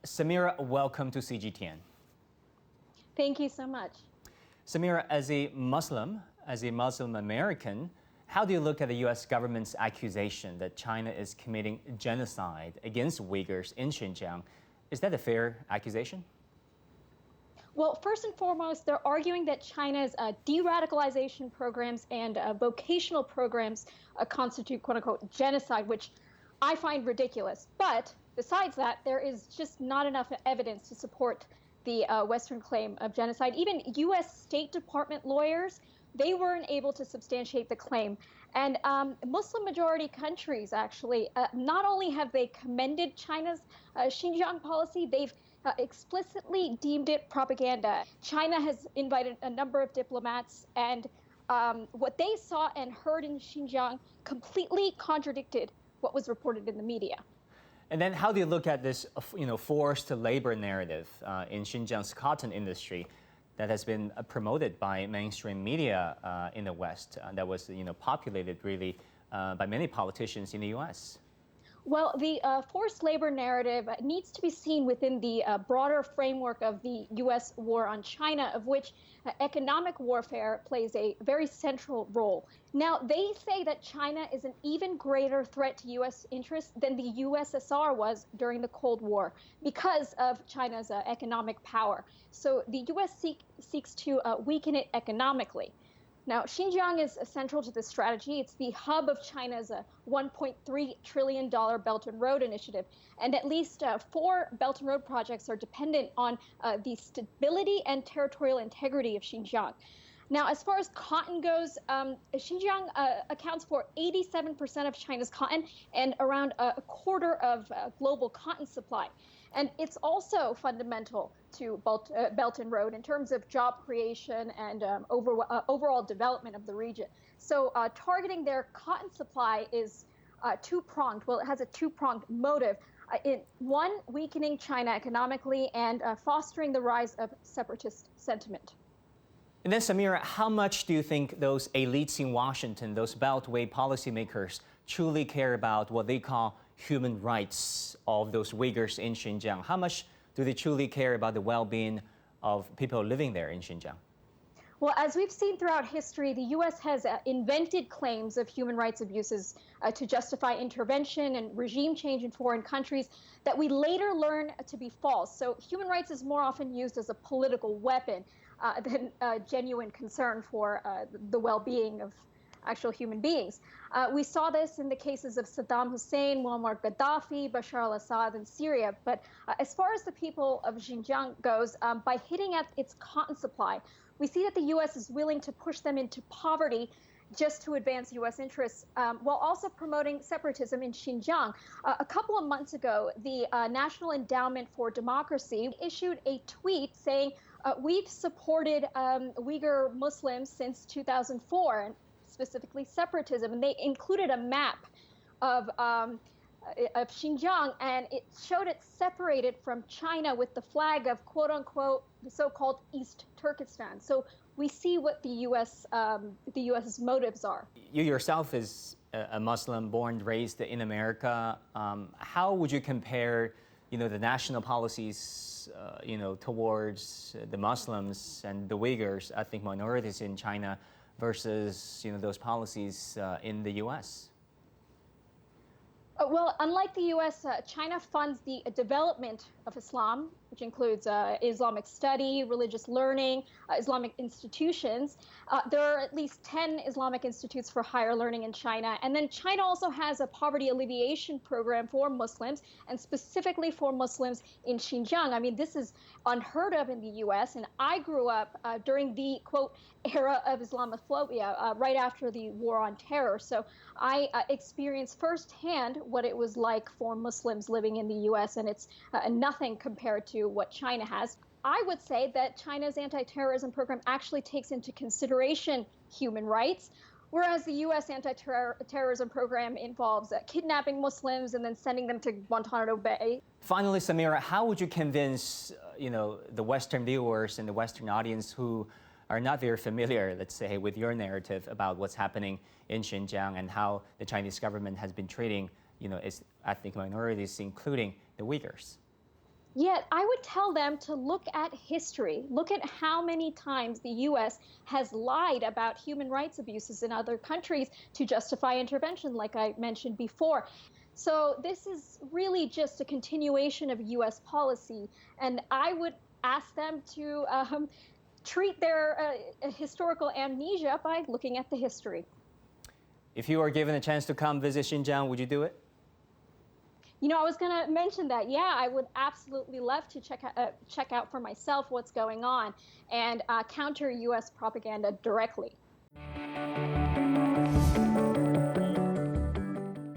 Sameera, welcome to CGTN. Thank you so much. Sameera, as a Muslim American, how do you look at the U.S. government's accusation that China is committing genocide against Uyghurs in Xinjiang? Is that a fair accusation? Well, first and foremost, they're arguing that China's de-radicalization programs and vocational programs constitute, quote unquote, genocide, which I find ridiculous. But besides that, there is just not enough evidence to support the Western claim of genocide. Even U.S. State Department lawyers, they weren't able to substantiate the claim. And Muslim majority countries, actually, not only have they commended China's Xinjiang policy, they've explicitly deemed it propaganda. China has invited a number of diplomats, and what they saw and heard in Xinjiang completely contradicted what was reported in the media. And then how do you look at this, forced labor narrative in Xinjiang's cotton industry that has been promoted by mainstream media in the West, that was, populated really by many politicians in the U.S.? Well, the forced labor narrative needs to be seen within the broader framework of the U.S. war on China, of which economic warfare plays a very central role. Now, they say that China is an even greater threat to U.S. interests than the USSR was during the Cold War because of China's economic power. So the U.S. seeks to weaken it economically. Now, Xinjiang is central to this strategy. It's the hub of China's $1.3 trillion Belt and Road Initiative, and at least 4 Belt and Road projects are dependent on the stability and territorial integrity of Xinjiang. Now, as far as cotton goes, Xinjiang accounts for 87% of China's cotton and around a quarter of global cotton supply. And it's also fundamental to Belt and Road in terms of job creation and overall development of the region. So targeting their cotton supply is two-pronged. Well, it has a two-pronged motive. One, weakening China economically and fostering the rise of separatist sentiment. And then, Sameera, how much do you think those elites in Washington, those Beltway policymakers, truly care about what they call human rights of those Uyghurs in Xinjiang? How much do they truly care about the well-being of people living there in Xinjiang? Well, as we've seen throughout history, the U.S. has invented claims of human rights abuses to justify intervention and regime change in foreign countries that we later learn to be false. So human rights is more often used as a political weapon than a genuine concern for the well-being of actual human beings. We saw this in the cases of Saddam Hussein, Muammar Gaddafi, Bashar al-Assad in Syria. But as far as the people of Xinjiang goes, by hitting at its cotton supply, we see that the U.S. is willing to push them into poverty just to advance U.S. interests, while also promoting separatism in Xinjiang. A couple of months ago, the National Endowment for Democracy issued a tweet saying, we've supported Uyghur Muslims since 2004, and specifically separatism. And they included a map of Xinjiang, and it showed it separated from China with the flag of, quote unquote, the so-called East Turkestan. So we see what the U.S.'s motives are. You yourself is a Muslim born, raised in America. How would you compare, the national policies, towards the Muslims and the Uyghurs, ethnic minorities in China, versus, those policies in the U.S.? Well, unlike the U.S., China funds the development of Islam, which includes Islamic study, religious learning, Islamic institutions. There are at least 10 Islamic institutes for higher learning in China. And then China also has a poverty alleviation program for Muslims, and specifically for Muslims in Xinjiang. I mean, this is unheard of in the U.S., and I grew up during the, quote, era of Islamophobia, right after the War on Terror. So I experienced firsthand what it was like for Muslims living in the U.S., and it's nothing compared to what China has. I would say that China's anti-terrorism program actually takes into consideration human rights, whereas the U.S. anti-terrorism program involves kidnapping Muslims and then sending them to Guantanamo Bay. Finally, Sameera, how would you convince, the Western viewers and the Western audience who are not very familiar, let's say, with your narrative about what's happening in Xinjiang and how the Chinese government has been treating, its ethnic minorities, including the Uyghurs? Yet I would tell them to look at history. Look at how many times the US has lied about human rights abuses in other countries to justify intervention, like I mentioned before. So this is really just a continuation of US policy. And I would ask them to treat their historical amnesia by looking at the history. If you were given a chance to come visit Xinjiang, would you do it? I was going to mention that. Yeah, I would absolutely love to check out for myself what's going on and counter U.S. propaganda directly.